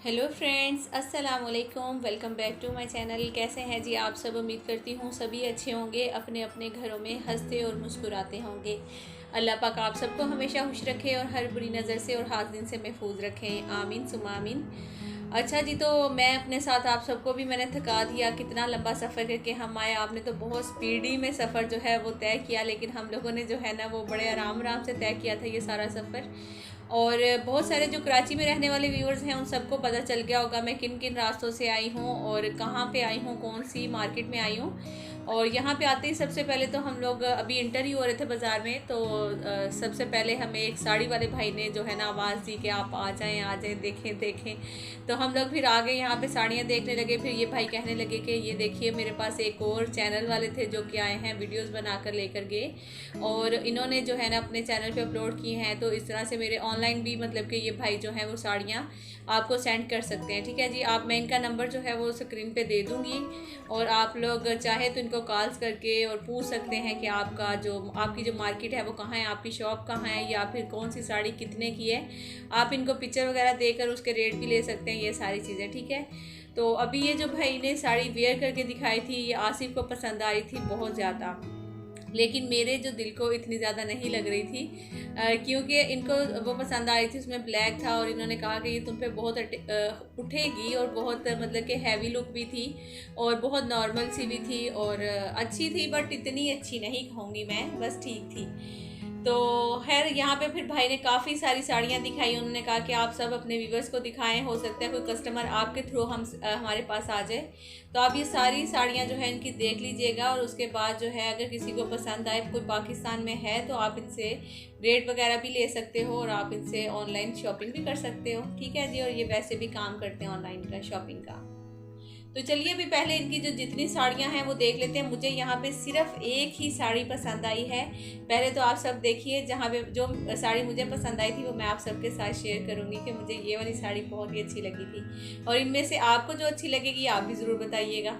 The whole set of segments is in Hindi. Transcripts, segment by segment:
हेलो फ्रेंड्स, अस्सलाम वालेकुम। Welcome back to my channel. कैसे हैं जी आप सब? उम्मीद करती हूँ सभी अच्छे होंगे, अपने अपने घरों में हंसते और मुस्कुराते होंगे। अल्लाह पाक आप सबको हमेशा खुश रखे और हर बुरी नज़र से और हासिन से महफूज रखें। आमीन सुमा आमीन। अच्छा जी, तो मैं अपने साथ आप सबको भी मैंने थका दिया। कितना लंबा सफ़र करके हम आए। आपने तो बहुत स्पीडी में सफ़र जो है वो तय किया, लेकिन हम लोगों ने जो है ना वो बड़े आराम आराम से तय किया था ये सारा सफ़र। और बहुत सारे जो कराची में रहने वाले व्यूअर्स हैं उन सबको पता चल गया होगा मैं किन किन रास्तों से आई हूँ और कहाँ पे आई हूँ, कौन सी मार्केट में आई हूँ। और यहाँ पे आते ही सबसे पहले तो हम लोग अभी इंटरव्यू हो रहे थे बाज़ार में, तो सबसे पहले हमें एक साड़ी वाले भाई ने जो है ना आवाज़ दी कि आप आ जाएं देखें देखें। तो हम लोग फिर आ गए, यहाँ पे साड़ियाँ देखने लगे। फिर ये भाई कहने लगे कि ये देखिए मेरे पास एक और चैनल वाले थे जो कि आए हैं, वीडियोस बनाकर लेकर गए और इन्होंने जो है ना अपने चैनल पे अपलोड किए हैं। तो इस तरह से मेरे ऑनलाइन भी मतलब कि ये भाई जो है वो साड़ियाँ आपको सेंड कर सकते हैं। ठीक है जी, आप मैं इनका नंबर जो है वो स्क्रीन पे दे दूँगी और आप लोग चाहे तो इनको कॉल्स करके और पूछ सकते हैं कि आपकी जो मार्केट है वो कहाँ है, आपकी शॉप कहाँ है, या फिर कौन सी साड़ी कितने की है। आप इनको पिक्चर वगैरह देकर उसके रेट भी ले सकते हैं, ये सारी चीज़ें। ठीक है, तो अभी ये जो भाई ने साड़ी वेयर करके दिखाई थी ये आसिफ को पसंद आई थी बहुत ज़्यादा, लेकिन मेरे जो दिल को इतनी ज़्यादा नहीं लग रही थी क्योंकि इनको वो पसंद आ रही थी, उसमें ब्लैक था और इन्होंने कहा कि ये तुम पे बहुत उठेगी और बहुत मतलब कि हैवी लुक भी थी और बहुत नॉर्मल सी भी थी और अच्छी थी, बट इतनी अच्छी नहीं कहूँगी मैं, बस ठीक थी। तो खैर यहाँ पे फिर भाई ने काफ़ी सारी साड़ियाँ दिखाई। उन्होंने कहा कि आप सब अपने व्यूवर्स को दिखाएं, हो सकता है कोई कस्टमर आपके थ्रू हमारे पास आ जाए। तो आप ये सारी साड़ियाँ जो है इनकी देख लीजिएगा और उसके बाद जो है अगर किसी को पसंद आए, कोई पाकिस्तान में है, तो आप इनसे रेट वगैरह भी ले सकते हो और आप इनसे ऑनलाइन शॉपिंग भी कर सकते हो। ठीक है जी, और ये वैसे भी काम करते हैं ऑनलाइन का शॉपिंग का। तो चलिए अभी पहले इनकी जो जितनी साड़ियाँ हैं वो देख लेते हैं। मुझे यहाँ पे सिर्फ एक ही साड़ी पसंद आई है। पहले तो आप सब देखिए, जहाँ पे जो साड़ी मुझे पसंद आई थी वो मैं आप सबके साथ शेयर करूँगी कि मुझे ये वाली साड़ी बहुत ही अच्छी लगी थी और इनमें से आपको जो अच्छी लगेगी आप भी ज़रूर बताइएगा।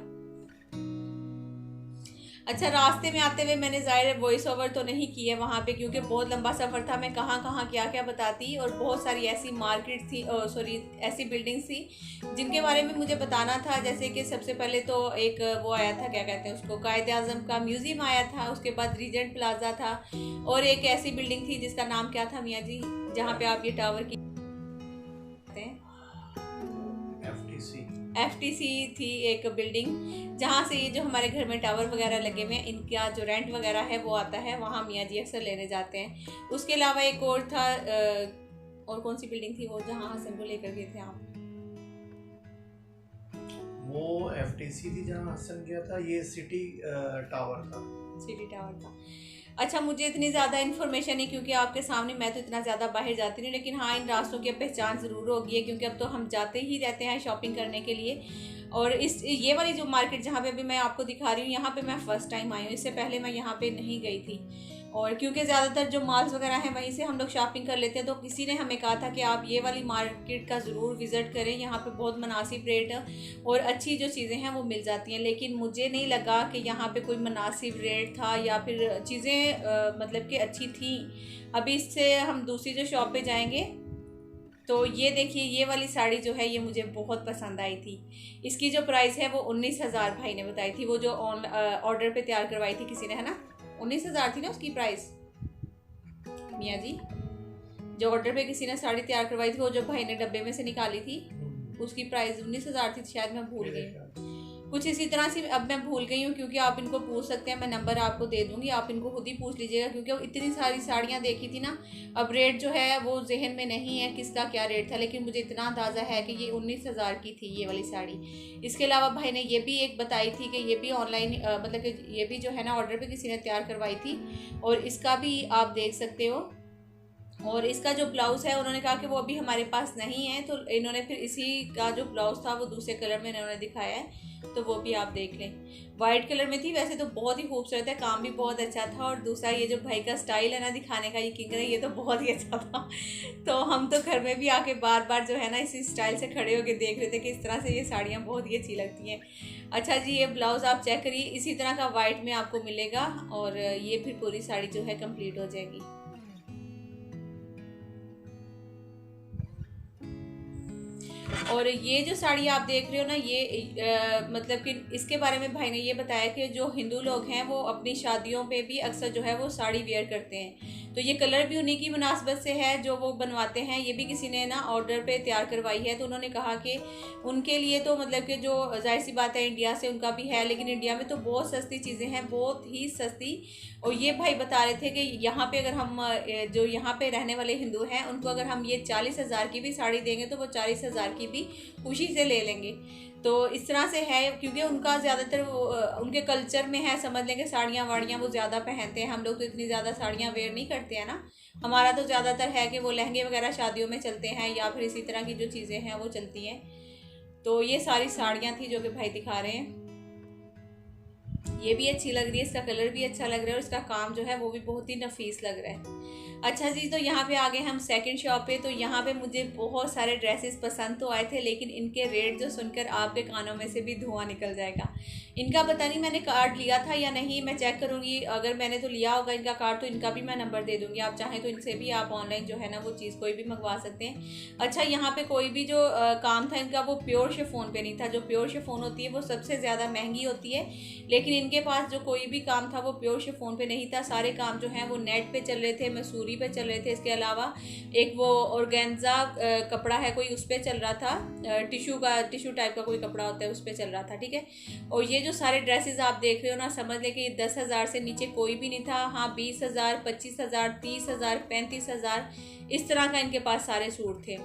अच्छा, रास्ते में आते हुए मैंने ज़ाहिर वॉइस ओवर तो नहीं की है वहाँ पे, क्योंकि बहुत लंबा सफ़र था। मैं कहाँ कहाँ क्या क्या बताती, और बहुत सारी ऐसी मार्केट थी, सॉरी ऐसी बिल्डिंग्स थी जिनके बारे में मुझे बताना था। जैसे कि सबसे पहले तो एक वो आया था, क्या कहते हैं उसको, कायदे आज़म का म्यूज़ियम आया था। उसके बाद रीजेंट प्लाजा था और एक ऐसी बिल्डिंग थी जिसका नाम क्या था मियाँ जी, जहाँ पे आप ये टावर की हैं, एफटीसी थी एक बिल्डिंग, जहाँ से ये जो हमारे घर में टावर वगैरह लगे हुए हैं इनका जो रेंट वगैरह है वो आता है, वहाँ मियाँ जी अक्सर लेने जाते हैं। उसके अलावा एक और था, और कौन सी बिल्डिंग थी वो जहाँ हसन को लेकर गए थे आप? वो एफटीसी थी जहाँ हसन गया था, ये सिटी टावर था। सिटी टावर था। अच्छा, मुझे इतनी ज़्यादा इन्फॉर्मेशन है क्योंकि आपके सामने मैं तो इतना ज़्यादा बाहर जाती नहीं, लेकिन हाँ इन रास्तों की पहचान ज़रूर होगी है क्योंकि अब तो हम जाते ही रहते हैं शॉपिंग करने के लिए। और इस ये वाली जो मार्केट जहाँ पे अभी मैं आपको दिखा रही हूँ, यहाँ पे मैं फ़र्स्ट टाइम आई हूँ, इससे पहले मैं यहाँ पे नहीं गई थी। और क्योंकि ज़्यादातर जो मॉल्स वगैरह हैं वहीं से हम लोग शॉपिंग कर लेते हैं, तो किसी ने हमें कहा था कि आप ये वाली मार्केट का ज़रूर विज़िट करें, यहाँ पे बहुत मुनासिब रेट और अच्छी जो चीज़ें हैं वो मिल जाती हैं। लेकिन मुझे नहीं लगा कि यहाँ पे कोई मुनासिब रेट था या फिर चीज़ें मतलब कि अच्छी थी। अभी इससे हम दूसरी जो शॉप पे जाएंगे। तो ये देखिए, ये वाली साड़ी जो है ये मुझे बहुत पसंद आई थी। इसकी जो प्राइस है वो 19,000 भाई ने बताई थी, वो जो ऑर्डर पे तैयार करवाई थी किसी ने, है ना? 19,000 थी ना उसकी प्राइस मियाँ जी, जो ऑर्डर पे किसी ने साड़ी तैयार करवाई थी, वो जो भाई ने डब्बे में से निकाली थी, उसकी प्राइस 19,000 थी शायद, मैं भूल गई कुछ इसी तरह से। अब मैं भूल गई हूँ, क्योंकि आप इनको पूछ सकते हैं, मैं नंबर आपको दे दूँगी, आप इनको खुद ही पूछ लीजिएगा क्योंकि वो इतनी सारी साड़ियाँ देखी थी ना। अब रेट जो है वो जहन में नहीं है किसका क्या रेट था, लेकिन मुझे इतना अंदाज़ा है कि ये 19,000 की थी ये वाली साड़ी। इसके अलावा भाई ने ये भी एक बताई थी कि ये भी ऑनलाइन मतलब कि ये भी जो है ना ऑर्डर पर किसी ने तैयार करवाई थी और इसका भी आप देख सकते हो। और इसका जो ब्लाउज़ है उन्होंने कहा कि वो अभी हमारे पास नहीं है, तो इन्होंने फिर इसी का जो ब्लाउज़ था वो दूसरे कलर में इन्होंने दिखाया है, तो वो भी आप देख लें। वाइट कलर में थी, वैसे तो बहुत ही खूबसूरत है, काम भी बहुत अच्छा था। और दूसरा ये जो भाई का स्टाइल है ना दिखाने का, यकीन करें ये तो बहुत ही अच्छा था। तो हम तो घर में भी आके बार बार जो है ना इसी स्टाइल से खड़े होकर देख रहे थे कि इस तरह से ये साड़ियाँ बहुत ही अच्छी लगती हैं। अच्छा जी, ये ब्लाउज़ आप चेक करिए, इसी तरह का वाइट में आपको मिलेगा और ये फिर पूरी साड़ी जो है कम्प्लीट हो जाएगी। और ये जो साड़ी आप देख रहे हो ना, ये मतलब कि इसके बारे में भाई ने ये बताया कि जो हिंदू लोग हैं वो अपनी शादियों पे भी अक्सर जो है वो साड़ी वेयर करते हैं। तो ये कलर भी उन्हीं की मुनासबत से है जो वो बनवाते हैं। ये भी किसी ने ना ऑर्डर पे तैयार करवाई है। तो उन्होंने कहा कि उनके लिए तो मतलब कि जो जाहिर सी बात है इंडिया से उनका भी है, लेकिन इंडिया में तो बहुत सस्ती चीज़ें हैं, बहुत ही सस्ती। और ये भाई बता रहे थे कि यहाँ पे अगर हम जो यहाँ पे रहने वाले हिंदू हैं उनको अगर हम ये 40,000 की भी साड़ी देंगे तो वो 40,000 की भी खुशी से ले लेंगे। तो इस तरह से है, क्योंकि उनका ज़्यादातर उनके कल्चर में है, समझ लेंगे साड़ियाँ वाड़ियाँ वो ज़्यादा पहनते हैं। हम लोग तो इतनी ज़्यादा साड़ियाँ वेयर नहीं करते हैं ना। हमारा तो ज़्यादातर है कि वो लहंगे वगैरह शादियों में चलते हैं या फिर इसी तरह की जो चीज़ें हैं वो चलती हैं। तो ये सारी साड़ियाँ थी जो कि भाई दिखा रहे हैं। ये भी अच्छी लग रही है, इसका कलर भी अच्छा लग रहा है और इसका काम जो है वो भी बहुत ही नफीस लग रहा है। अच्छा जी, तो यहाँ पे आ गए हम सेकंड शॉप पे। तो यहाँ पे मुझे बहुत सारे ड्रेसेस पसंद तो आए थे, लेकिन इनके रेट जो सुनकर आपके कानों में से भी धुआं निकल जाएगा। इनका पता नहीं मैंने कार्ड लिया था या नहीं, मैं चेक करूँगी। अगर मैंने तो लिया होगा इनका कार्ड तो इनका भी मैं नंबर दे दूँगी। आप चाहें तो इनसे भी आप ऑनलाइन जो है ना वो चीज़ कोई भी मंगवा सकते हैं। अच्छा, यहाँ पे कोई भी जो काम था इनका वो प्योर शिफॉन पे नहीं था। जो प्योर शिफॉन होती है वो सबसे ज़्यादा महंगी होती है, लेकिन इनके पास जो कोई भी काम था वो प्योर शिफॉन पे नहीं था। सारे काम जो हैं वो नेट पे चल रहे थे, मसूरी पे चल रहे थे। इसके अलावा एक वो ऑर्गेन्जा कपड़ा है कोई, उस पर चल रहा था। टिश्यू टाइप का कोई कपड़ा होता है उस पर चल रहा था, ठीक है। और ये जो सारे ड्रेसेस आप देख रहे हो ना, समझ लें कि ये 10,000 से नीचे कोई भी नहीं था। हाँ, 20,000, 25,000, 30,000, 35,000 इस तरह का इनके पास सारे सूट थे।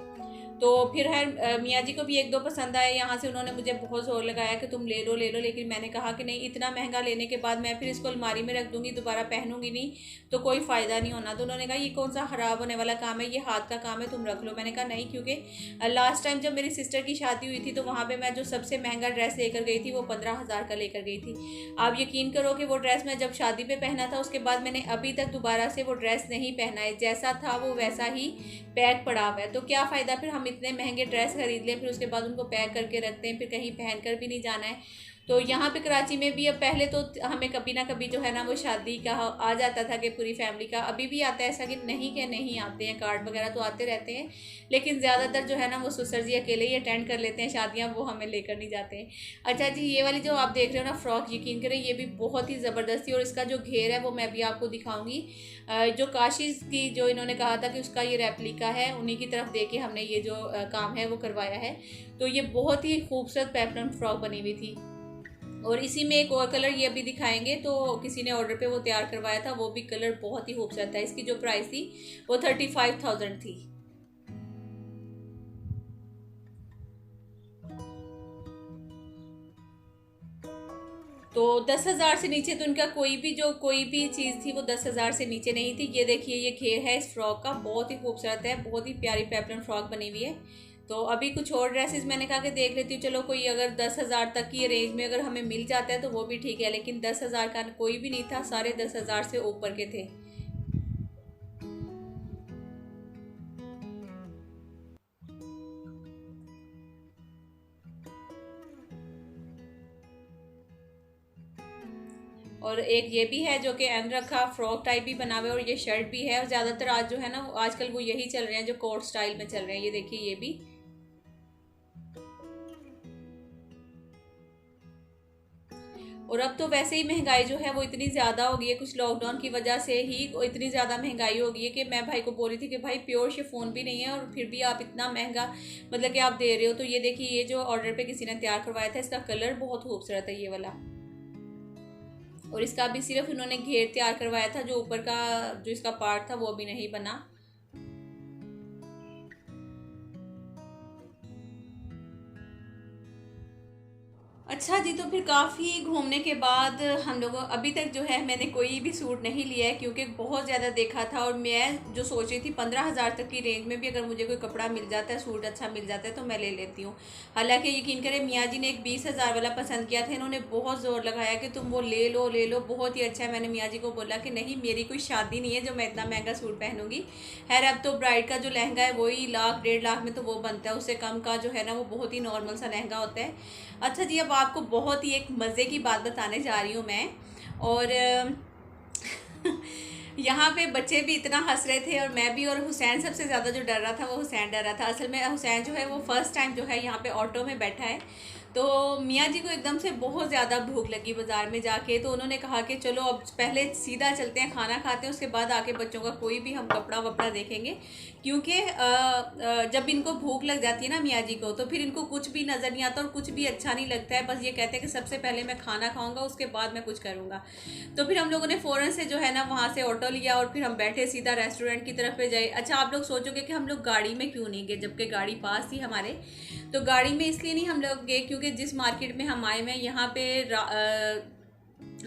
तो फिर है मियाँ जी को भी एक दो पसंद आए। यहाँ से उन्होंने मुझे बहुत ज़ोर लगाया कि तुम ले लो ले लो, लेकिन मैंने कहा कि नहीं, इतना महंगा लेने के बाद मैं फिर इसको अलमारी में रख दूँगी, दोबारा पहनूंगी नहीं तो कोई फ़ायदा नहीं होना। तो उन्होंने कहा ये कौन सा ख़राब होने वाला काम है, ये हाथ का काम है, तुम रख लो। मैंने कहा नहीं, क्योंकि लास्ट टाइम जब मेरी सिस्टर की शादी हुई थी तो वहाँ पर मैं जो सबसे महंगा ड्रेस लेकर गई थी वो 15,000 का लेकर गई थी। आप यकीन करो कि वो ड्रेस मैं जब शादी पर पहना था उसके बाद मैंने अभी तक दोबारा से वो ड्रेस नहीं पहना है। जैसा था वो वैसा ही पैक पड़ा हुआ है। तो क्या फ़ायदा फिर हम इतने महंगे ड्रेस खरीद लें, फिर उसके बाद उनको पैक करके रखते हैं, फिर कहीं पहन कर भी नहीं जाना है। तो यहाँ पे कराची में भी अब, पहले तो हमें कभी ना कभी जो है ना वो शादी का आ जाता था कि पूरी फैमिली का, अभी भी आता है ऐसा कि नहीं आते हैं, कार्ड वगैरह तो आते रहते हैं, लेकिन ज़्यादातर जो है ना वो ससुर जी अकेले ही अटेंड कर लेते हैं शादियाँ, वो हमें लेकर नहीं जाते हैं। अच्छा जी, ये वाली जो आप देख रहे हो ना फ्रॉक, यकीन करें ये भी बहुत ही ज़बरदस्त थी। और इसका जो घेर है वो मैं भी आपको दिखाऊंगी। जो काशी की जो इन्होंने कहा था कि उसका ये रेप्लिका है, उन्हीं की तरफ दे के हमने ये जो काम है वो करवाया है। तो ये बहुत ही खूबसूरत पेप्लम फ्रॉक बनी हुई थी। और इसी में एक और कलर ये अभी दिखाएंगे, तो किसी ने ऑर्डर पे वो तैयार करवाया था, वो भी कलर बहुत ही खूबसूरत है। इसकी जो प्राइस थी वो 35,000 थी। तो 10,000 से नीचे तो इनका कोई भी चीज़ थी वो 10,000 से नीचे नहीं थी। ये देखिए, ये घेर है इस फ्रॉक का, बहुत ही खूबसूरत है, बहुत ही प्यारी पेप्लम फ्रॉक बनी हुई है। तो अभी कुछ और ड्रेसेस मैंने कहा कि देख लेती हूँ, चलो कोई अगर 10,000 तक की रेंज में अगर हमें मिल जाता है तो वो भी ठीक है, लेकिन 10,000 का कोई भी नहीं था, सारे 10,000 से ऊपर के थे। और एक ये भी है जो कि एन रखा फ्रॉक टाइप भी बना हुआ है, और ये शर्ट भी है। और ज़्यादातर आज जो है ना आजकल वो यही चल रहे हैं जो कोट स्टाइल में चल रहे हैं। ये देखिए, ये भी। और अब तो वैसे ही महंगाई जो है वो इतनी ज़्यादा हो गई है, कुछ लॉकडाउन की वजह से ही इतनी ज़्यादा महंगाई हो गई है कि मैं भाई को बोल रही थी कि भाई प्योर शिफॉन भी नहीं है और फिर भी आप इतना महंगा मतलब कि आप दे रहे हो। तो ये देखिए, ये जो ऑर्डर पे किसी ने तैयार करवाया था, इसका कलर बहुत खूबसूरत है ये वाला। और इसका भी सिर्फ इन्होंने घेर तैयार करवाया था, जो ऊपर का जो इसका पार्ट था वो अभी नहीं बना। अच्छा जी, तो फिर काफ़ी घूमने के बाद हम लोगों अभी तक जो है मैंने कोई भी सूट नहीं लिया है, क्योंकि बहुत ज़्यादा देखा था। और मैं जो सोच रही थी 15,000 तक की रेंज में भी अगर मुझे कोई कपड़ा मिल जाता है, सूट अच्छा मिल जाता है तो मैं ले लेती हूँ। हालांकि यकीन करें, मियाँ जी ने एक 20,000 वाला पसंद किया था, इन्होंने बहुत ज़ोर लगाया कि तुम वो ले लो, बहुत ही अच्छा है। मैंने मियाँ जी को बोला कि नहीं, मेरी कोई शादी नहीं है जो मैं इतना महंगा सूट पहनूंगी। खैर, अब तो ब्राइड का जो लहंगा है वही 1,00,000 1,50,000 में तो वो बनता है, उससे कम का जो है ना वो बहुत ही नॉर्मल सा लहंगा होता है। अच्छा जी, अब आपको बहुत ही एक मज़े की बात बताने जा रही हूँ मैं। और यहाँ पे बच्चे भी इतना हंस रहे थे और मैं भी, और हुसैन सबसे ज़्यादा जो डर रहा था वो हुसैन डर रहा था। असल में हुसैन जो है वो फर्स्ट टाइम जो है यहाँ पे ऑटो में बैठा है। तो मियाँ जी को एकदम से बहुत ज़्यादा भूख लगी बाज़ार में जाके, तो उन्होंने कहा कि चलो अब पहले सीधा चलते हैं, खाना खाते हैं, उसके बाद आके बच्चों का कोई भी हम कपड़ा वपड़ा देखेंगे। क्योंकि जब इनको भूख लग जाती है ना मियाँ जी को, तो फिर इनको कुछ भी नज़र नहीं आता और कुछ भी अच्छा नहीं लगता है। बस ये कहते हैं कि सबसे पहले मैं खाना खाऊंगा, उसके बाद मैं कुछ करूँगा। तो फिर हम लोगों ने फ़ौरन से जो है ना वहाँ से ऑटो लिया और फिर हम बैठे सीधा रेस्टोरेंट की तरफ पे जाए। अच्छा, आप लोग सोचोगे कि हम लोग गाड़ी में क्यों नहीं गए, जबकि गाड़ी पास थी हमारे। तो गाड़ी में इसलिए नहीं हम लोग गए क्योंकि जिस मार्केट में हम आए हुए हैं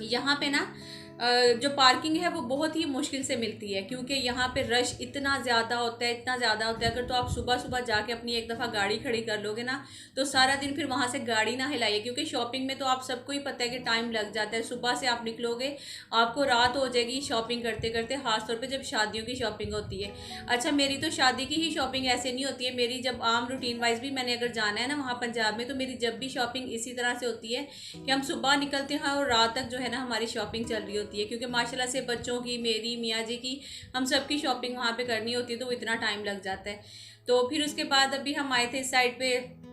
यहाँ पे ना जो पार्किंग है वो बहुत ही मुश्किल से मिलती है, क्योंकि यहाँ पे रश इतना ज़्यादा होता है, इतना ज़्यादा होता है। अगर तो आप सुबह सुबह जाके अपनी एक दफ़ा गाड़ी खड़ी कर लोगे ना, तो सारा दिन फिर वहाँ से गाड़ी ना हिलाइए, क्योंकि शॉपिंग में तो आप सबको ही पता है कि टाइम लग जाता है। सुबह से आप निकलोगे, आपको रात हो जाएगी शॉपिंग करते करते, ख़ासतौर पर जब शादियों की शॉपिंग होती है। अच्छा, मेरी तो शादी की ही शॉपिंग ऐसे नहीं होती है। मेरी जब आम रूटीन वाइज भी मैंने अगर जाना है ना वहाँ पंजाब में, तो मेरी जब भी शॉपिंग इसी तरह से होती है कि हम सुबह निकलते हैं और रात तक जो है ना हमारी शॉपिंग चल रही होती है, क्योंकि माशाल्लाह से बच्चों की, मेरी, मियाँ जी की, हम सब की शॉपिंग वहाँ पे करनी होती है, तो वो इतना टाइम लग जाता है। तो फिर उसके बाद अभी हम आए थे इस साइड पे,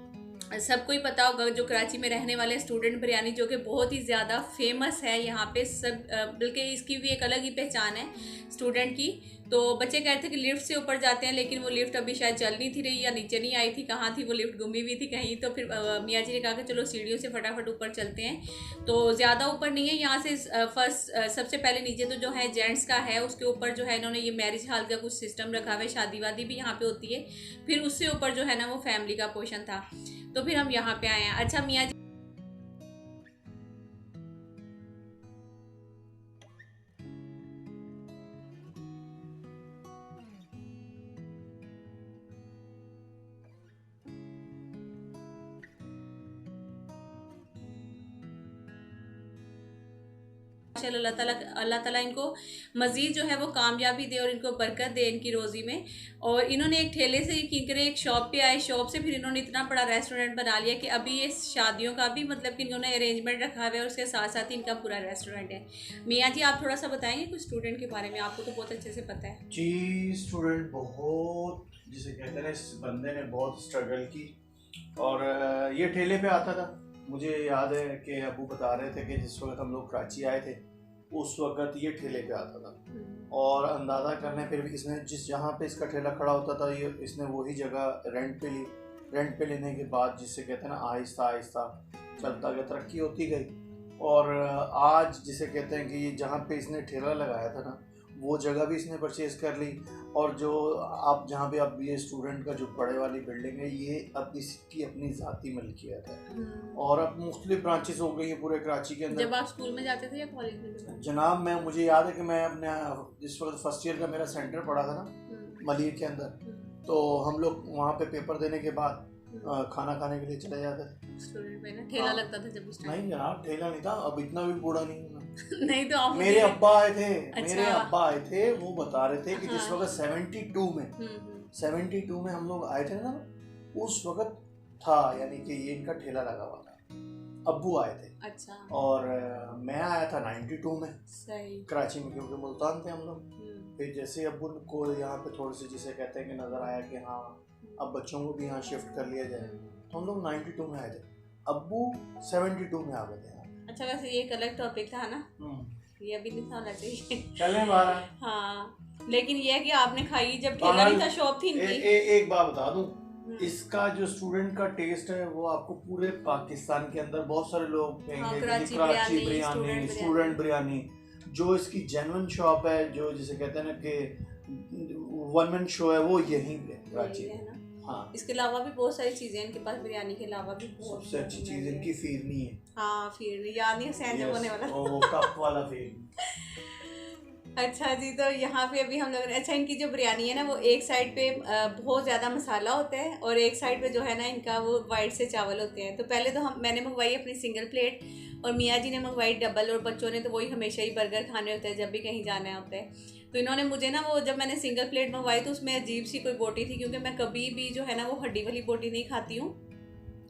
सबको ही पता होगा जो कराची में रहने वाले स्टूडेंट बिरयानी, जो कि बहुत ही ज़्यादा फेमस है यहाँ पे सब, बल्कि इसकी भी एक अलग ही पहचान है स्टूडेंट की। तो बच्चे कह रहे थे कि लिफ्ट से ऊपर जाते हैं, लेकिन वो लिफ्ट अभी शायद चल नहीं थी रही या नीचे नहीं आई थी, कहाँ थी वो लिफ्ट, गुमी हुई थी कहीं। तो फिर मियाँ जी ने कहा कि चलो सीढ़ियों से फटाफट ऊपर चलते हैं। तो ज़्यादा ऊपर नहीं है यहाँ से, फर्स्ट सबसे पहले नीचे तो जो है जेंट्स का है, उसके ऊपर जो है इन्होंने ये मैरिज हॉल का कुछ सिस्टम रखा हुआ है, शादी वादी भी यहाँ पे होती है। फिर उससे ऊपर जो है ना वो फैमिली का पोर्शन था। तो फिर हम यहाँ पे आए हैं। अच्छा मियाँ जी, अल्लाह ताला इनको मज़ीद जो है वो कामयाबी दे और इनको बरकत दे इनकी रोज़ी में। और इन्होंने एक ठेले से यकीन करें एक शॉप पे आए, शॉप से फिर इन्होंने इतना बड़ा रेस्टोरेंट बना लिया कि अभी ये शादियों का भी मतलब कि इन्होंने अरेंजमेंट रखा हुआ है और उसके साथ साथ ही इनका पूरा रेस्टोरेंट है। मियाँ जी, आप थोड़ा सा बताएंगे कुछ स्टूडेंट के बारे में, आपको तो बहुत अच्छे से पता है जी। स्टूडेंट बहुत, जिसे कहते हैं ना, इस बंदे ने बहुत स्ट्रगल की और ये ठेले पे आता था। मुझे याद है कि अबू बता रहे थे कि जिस वक्त हम लोग कराची आए थे उस वक्त ये ठेले पे आता था। और अंदाज़ा करने फिर भी इसने जिस जहाँ पे इसका ठेला खड़ा होता था, ये इसने वही जगह रेंट पे ली। रेंट पे लेने के बाद, जिससे कहते हैं ना, आहिस्ता आहिस्ता चलता गया, तरक्की होती गई। और आज जिसे कहते हैं कि जहाँ पे इसने ठेला लगाया था ना, वो जगह भी इसने परचेज़ कर ली। और जो आप जहाँ पे अब ये स्टूडेंट का जो बड़े वाली बिल्डिंग है, ये अब इसकी अपनी ज़ाती मलकियत है। और अब मुख्तलिफ ब्रांचेस हो गई हैं पूरे कराची के अंदर। जब आप स्कूल में जाते थे या कॉलेज में? जनाब, मुझे याद है कि मैं अपने जिस वक्त फर्स्ट ईयर का मेरा सेंटर पड़ा था ना मलिर के अंदर, तो हम लोग वहाँ पे पेपर देने के बाद खाना खाने के लिए चले जाते थे। स्टूडेंट में ना ठेला लगता था जब उस टाइम? नहीं जनाब, ठेला नहीं था, अब इतना भी बूढ़ा नहीं हूँ। नहीं तो आप मेरे अब्बा आए थे। अच्छा। मेरे अब्बा आए थे, वो बता रहे थे कि जिस वक्त 72 में हम लोग आए थे ना, उस वक्त था, यानी कि ये इनका ठेला लगा हुआ था, अब्बू आए थे। अच्छा। और मैं आया था 92 में सही, कराची में, क्योंकि मुल्तान थे हम लोग। फिर जैसे अब्बू को यहाँ पे थोड़ी सी, जिसे कहते हैं कि नज़र आया कि हाँ अब बच्चों को भी यहाँ शिफ्ट कर लिया जाए, तो हम लोग 92 में आए थे। अब्बू 72 में आ गए थे। अच्छा, वैसे ये एक अलग टॉपिक था ना, ये अभी नहीं होना चाहिए। चलें बाहर। हाँ, लेकिन ये है कि आपने खाई जब ठेला नहीं था, शॉप थी इनकी। एक बात बता दूं, इसका जो स्टूडेंट का टेस्ट है वो आपको पूरे पाकिस्तान के अंदर बहुत सारे लोग कहेंगे, कराची बिरयानी, स्टूडेंट बिरयानी, जो इसकी जेन्युइन शॉप है, जो जिसे कहते हैं ना कि वन मैन शो है, वो यहीं पे कराची है ना। हाँ, इसके अलावा भी बहुत सारी चीजें इनके पास, बिरयानी के अलावा भी बहुत। सबसे अच्छी चीज इनकी फिरनी है। हाँ, फिरनी याद नहीं, हुसैन जब होने वाला वो कप वाला फिरनी। अच्छा जी, तो यहाँ पे अभी हम लोग, अच्छा इनकी जो बिरयानी है ना, वो एक साइड पे बहुत ज़्यादा मसाला होता है और एक साइड पे जो है ना इनका वो वाइट से चावल होते हैं। तो पहले तो मैंने मंगवाई अपनी सिंगल प्लेट और मियाँ जी ने मंगवाई डबल, और बच्चों ने तो वही हमेशा ही बर्गर खाने होते हैं जब भी कहीं जाना होता है। तो इन्होंने मुझे ना, वो जब मैंने सिंगल प्लेट मंगवाई तो उसमें अजीब सी कोई बोटी थी, क्योंकि मैं कभी भी जो है ना वो हड्डी वाली बोटी नहीं खाती हूँ,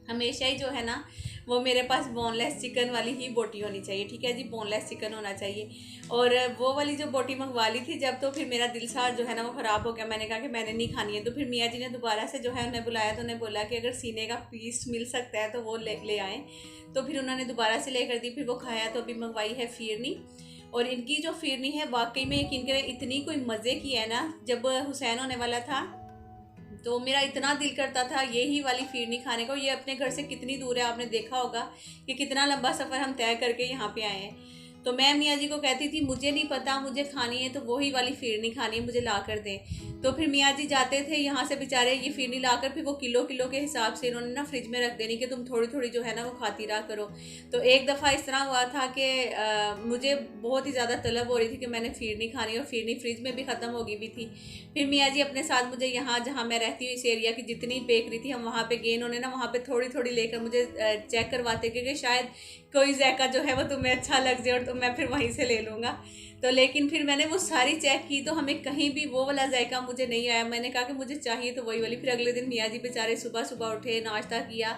हमेशा ही जो है ना वो मेरे पास बोनलेस चिकन वाली ही बोटी होनी चाहिए, ठीक है जी, बोनलेस चिकन होना चाहिए। और वो वाली जो बोटी मंगवा ली थी जब, तो फिर मेरा दिल सा जो है ना वो ख़राब हो गया। मैंने कहा कि मैंने नहीं खानी है। तो फिर मियाँ जी ने दोबारा से जो है उन्हें बुलाया, तो उन्हें बोला कि अगर सीने का पीस मिल सकता है तो वो ले आएँ। तो फिर उन्होंने दोबारा से लेकर दी, फिर वो खाया। तो अभी मंगवाई है फिरनी, और इनकी जो फिरनी है वाकई में यकीन करें इतनी कोई मज़े की है ना। जब हुसैन होने वाला था तो मेरा इतना दिल करता था यही वाली फिरनी खाने को। ये अपने घर से कितनी दूर है, आपने देखा होगा कि कितना लंबा सफ़र हम तय करके यहाँ पे आए हैं। तो मैं मियाँ जी को कहती थी मुझे नहीं पता, मुझे खानी है तो वही वाली फिरनी खानी है, मुझे ला कर दें। तो फिर मियाँ जी जाते थे यहाँ से बेचारे ये फिरनी लाकर, फिर वो किलो किलो के हिसाब से इन्होंने ना फ्रिज में रख देनी कि तुम थोड़ी थोड़ी जो है ना वो खाती रहा करो। तो एक दफ़ा इस तरह हुआ था कि मुझे बहुत ही ज़्यादा तलब हो रही थी कि मैंने फिरनी खानी, और फिरनी फ्रिज में भी ख़त्म हो गई भी थी। फिर मियाँ जी अपने साथ मुझे यहाँ जहाँ मैं रहती हूँ इस एरिया की जितनी बेकरी थी हम वहाँ पे गए, उन्होंने ना वहाँ पे थोड़ी थोड़ी लेकर मुझे चेक करवाते क्योंकि शायद कोई जायका जो है वो तुम्हें अच्छा लग जाए और तो मैं फिर वहीं से ले लूँगा। तो लेकिन फिर मैंने वो सारी चेक की तो हमें कहीं भी वो वाला जायका मुझे नहीं आया। मैंने कहा कि मुझे चाहिए तो वही वाली। फिर अगले दिन मियाँ जी बेचारे सुबह सुबह उठे, नाश्ता किया,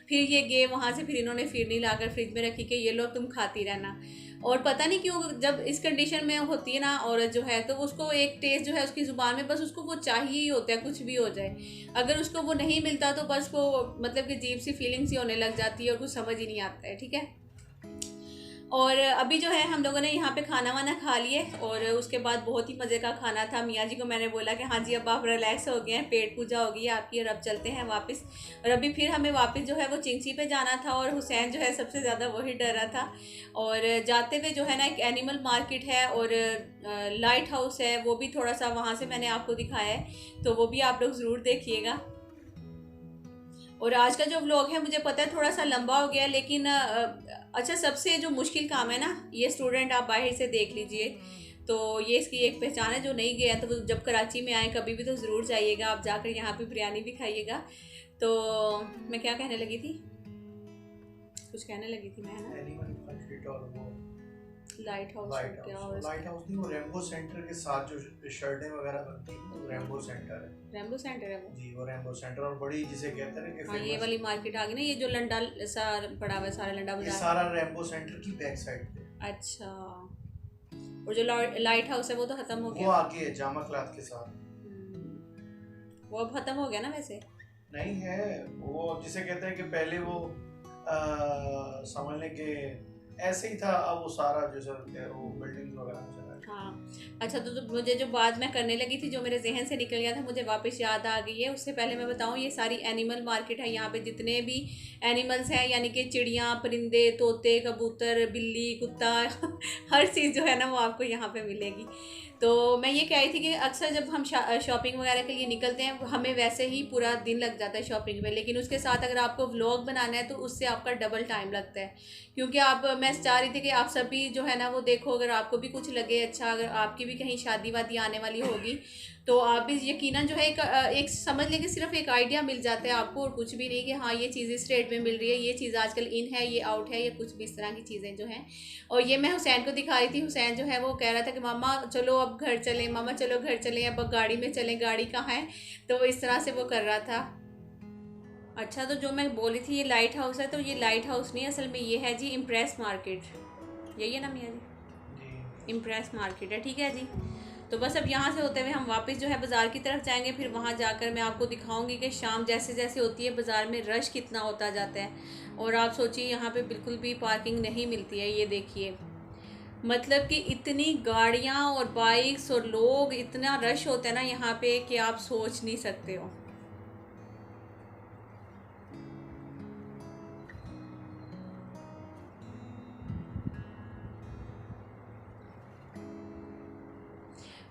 फिर ये गए वहाँ से, फिर इन्होंने फिरनी लाकर फ्रिज में रखी कि ये लो तुम खाती रहना। और पता नहीं क्यों जब इस कंडीशन में होती है ना औरत जो है, तो उसको एक टेस्ट जो है उसकी ज़ुबान में बस उसको वो चाहिए ही होता है, कुछ भी हो जाए। अगर उसको वो नहीं मिलता तो बस वो मतलब कि अजीब सी फीलिंग सी होने लग जाती है और कुछ समझ ही नहीं आता है, ठीक है। और अभी जो है हम लोगों ने यहाँ पे खाना वाना खा लिए, और उसके बाद बहुत ही मज़े का खाना था। मियाँ जी को मैंने बोला कि हाँ जी अब आप रिलैक्स हो गए हैं, पेट पूजा हो गई है आपकी, और अब चलते हैं वापस। और अभी फिर हमें वापस जो है वो चिंची पे जाना था, और हुसैन जो है सबसे ज़्यादा वही डर रहा था। और जाते हुए जो है ना एक एनिमल मार्केट है और लाइट हाउस है, वो भी थोड़ा सा वहाँ से मैंने आपको दिखाया है, तो वो भी आप लोग ज़रूर देखिएगा। और आज का जो व्लॉग है मुझे पता है थोड़ा सा लंबा हो गया, लेकिन अच्छा सबसे जो मुश्किल काम है ना, ये स्टूडेंट आप बाहर से देख लीजिए। तो ये इसकी एक पहचान है, जो नहीं गया तो वो जब कराची में आए कभी भी तो ज़रूर जाइएगा, आप जाकर यहाँ पे बिरयानी भी खाइएगा। तो मैं क्या कहने लगी थी, कुछ कहने लगी थी मैं, है ना, लाइट हाउस क्या, और लाइट हाउस नहीं, वो रेम्बो सेंटर के साथ जो शर्टें वगैरह बनती हैं वो रेम्बो सेंटर है। रेम्बो सेंटर है वो जी, वो रेम्बो सेंटर, और बड़ी जिसे कहते हैं कि हाँ ये वाली मार्केट आ गई ना, ये जो लंडा सा पड़ा हुआ है सारा लंडा ये बाजार, सारा रेम्बो सेंटर की बैक साइड पे। अच्छा। और जो लाइट हाउस है वो तो खत्म हो वो गया, आगे है जामा क्लाथ के साथ। वो अब खत्म हो गया ना वैसे। नहीं है, वो जिसे कहते हैं कि पहले वो समझ लें कि ऐसे ही था, अब वो सारा जो वो बिल्डिंग वगैरह चला है। हाँ अच्छा, तो मुझे जो बात मैं करने लगी थी जो मेरे जहन से निकल गया था मुझे वापस याद आ गई है। उससे पहले मैं बताऊँ, ये सारी एनिमल मार्केट है, यहाँ पे जितने भी एनिमल्स हैं यानी कि चिड़ियाँ, परिंदे, तोते, कबूतर, बिल्ली, कुत्ता हर चीज़ जो है ना वो आपको यहाँ पे मिलेगी। तो मैं ये कह रही थी कि अक्सर जब हम शॉपिंग वगैरह के लिए निकलते हैं हमें वैसे ही पूरा दिन लग जाता है शॉपिंग में, लेकिन उसके साथ अगर आपको व्लॉग बनाना है तो उससे आपका डबल टाइम लगता है। क्योंकि आप, मैं चाह रही थी कि आप सभी जो है ना वो देखो, अगर आपको भी कुछ लगे अच्छा, अगर आपकी भी कहीं शादी वादी आने वाली होगी तो आप भी यकीनन जो है एक समझ लें कि सिर्फ एक आइडिया मिल जाता है आपको, और कुछ भी नहीं कि हाँ ये चीज़ इस रेट में मिल रही है, ये चीज़ आजकल इन है, ये आउट है, या कुछ भी इस तरह की चीज़ें जो हैं। और ये मैं हुसैन को दिखा रही थी, हुसैन जो है वो कह रहा था कि मामा चलो अब घर चलें, मामा चलो घर चलें, अब गाड़ी में चलें, गाड़ी कहाँ है, तो वो इस तरह से वो कर रहा था। अच्छा, तो जो मैं बोली थी ये लाइट हाउस है, तो ये लाइट हाउस नहीं, असल में ये है जी इम्प्रेस मार्केट, यही है ना मियाँ जी, इम्प्रेस मार्केट है, ठीक है जी। तो बस अब यहाँ से होते हुए हम वापस जो है बाज़ार की तरफ जाएंगे, फिर वहाँ जाकर मैं आपको दिखाऊंगी कि शाम जैसे जैसे होती है बाज़ार में रश कितना होता जाता है। और आप सोचिए यहाँ पे बिल्कुल भी पार्किंग नहीं मिलती है, ये देखिए, मतलब कि इतनी गाड़ियाँ और बाइक्स और लोग, इतना रश होता है ना यहाँ पे कि आप सोच नहीं सकते हो।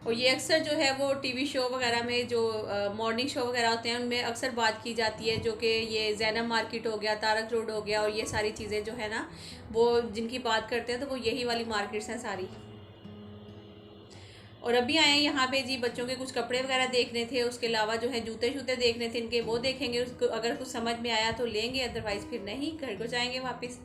और ये अक्सर जो है वो टीवी शो वगैरह में जो मॉर्निंग शो वगैरह होते हैं उनमें अक्सर बात की जाती है, जो कि ये जैनब मार्केट हो गया, तारक रोड हो गया, और ये सारी चीज़ें जो है ना वो जिनकी बात करते हैं तो वो यही वाली मार्केट्स हैं सारी। और अभी आए हैं यहाँ पे जी बच्चों के कुछ कपड़े वगैरह देखने थे, उसके अलावा जो है जूते शूते देखने थे इनके, वो देखेंगे, उसको अगर कुछ समझ में आया तो लेंगे, अदरवाइज़ फिर नहीं, घर को जाएंगे वापस।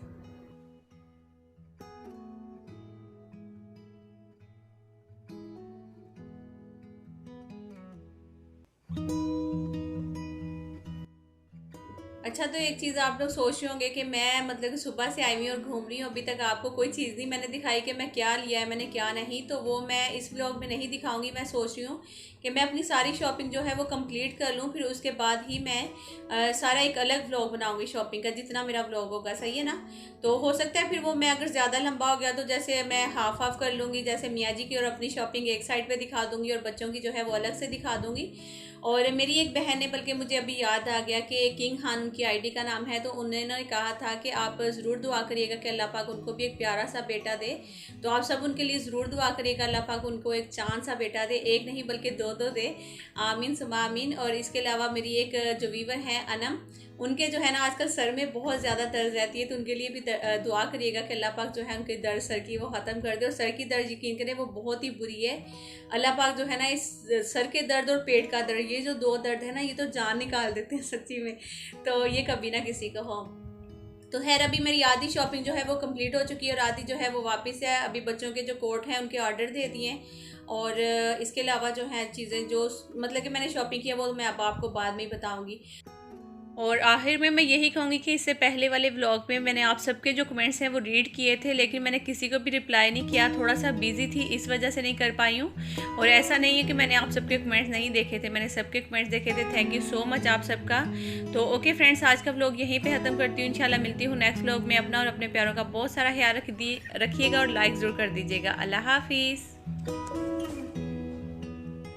अच्छा, अच्छा तो एक चीज़ आप लोग सोच रहे होंगे कि मैं मतलब कि सुबह से आई हुई और घूम रही हूँ, अभी तक आपको कोई चीज़ नहीं मैंने दिखाई कि मैं क्या लिया है मैंने क्या नहीं, तो वो मैं इस व्लॉग में नहीं दिखाऊंगी। मैं सोच रही हूँ कि मैं अपनी सारी शॉपिंग जो है वो कंप्लीट कर लूँ, फिर उसके बाद ही मैं सारा एक अलग व्लॉग बनाऊँगी शॉपिंग का, जितना मेरा व्लॉग होगा, सही है ना। तो हो सकता है फिर वो मैं अगर ज़्यादा लंबा हो गया तो जैसे मैं हाफ हाफ कर लूँगी, जैसे मियाँ जी की और अपनी शॉपिंग एक साइड पर दिखा दूँगी और बच्चों की जो है वो अलग से दिखा दूँगी। और मेरी एक बहन ने, बल्कि मुझे अभी याद आ गया कि किंग खान उनकी आईडी का नाम है, तो उन्होंने कहा था कि आप ज़रूर दुआ करिएगा कि अल्लाह पाक उनको भी एक प्यारा सा बेटा दे। तो आप सब उनके लिए ज़रूर दुआ करिएगा, अल्लाह पाक उनको एक चांद सा बेटा दे, एक नहीं बल्कि दो दो दे, आमीन सुमा आमीन। और इसके अलावा मेरी एक जो वीवर हैं अनम, उनके जो है ना आजकल सर में बहुत ज़्यादा दर्द रहती है, तो उनके लिए भी दुआ करिएगा कि अल्लाह पाक जो है उनके दर्द सर की वो ख़त्म कर दे। और सर की दर्द यकीन करें वो बहुत ही बुरी है। अल्लाह पाक जो है ना इस सर के दर्द और पेट का दर्द, ये जो दो दर्द है ना, ये तो जान निकाल देते हैं सच्ची में, तो ये कभी ना किसी को हो। तो खैर अभी मेरी आधी शॉपिंग जो है वो कंप्लीट हो चुकी है और आधी जो है वो वापस है। अभी बच्चों के जो कोट हैं उनके ऑर्डर दे दिए हैं, और इसके अलावा जो है चीज़ें जो मतलब कि मैंने शॉपिंग किया वो मैं अब आपको बाद में ही बताऊँगी। और आखिर में मैं यही कहूँगी कि इससे पहले वाले व्लॉग में मैंने आप सबके जो कमेंट्स हैं वो रीड किए थे, लेकिन मैंने किसी को भी रिप्लाई नहीं किया, थोड़ा सा बिजी थी, इस वजह से नहीं कर पाई हूँ। और ऐसा नहीं है कि मैंने आप सबके कमेंट्स नहीं देखे थे, मैंने सबके कमेंट्स देखे थे। थैंक यू सो मच आप सबका। तो ओके फ्रेंड्स, आज का व्लॉग यहीं पर ख़त्म करती हूँ। इंशाल्लाह मिलती हूँ नेक्स्ट व्लॉग में। अपना और अपने प्यारों का बहुत सारा ख्याल रखिएगा और लाइक ज़रूर कर दीजिएगा। अल्लाह हाफिज़।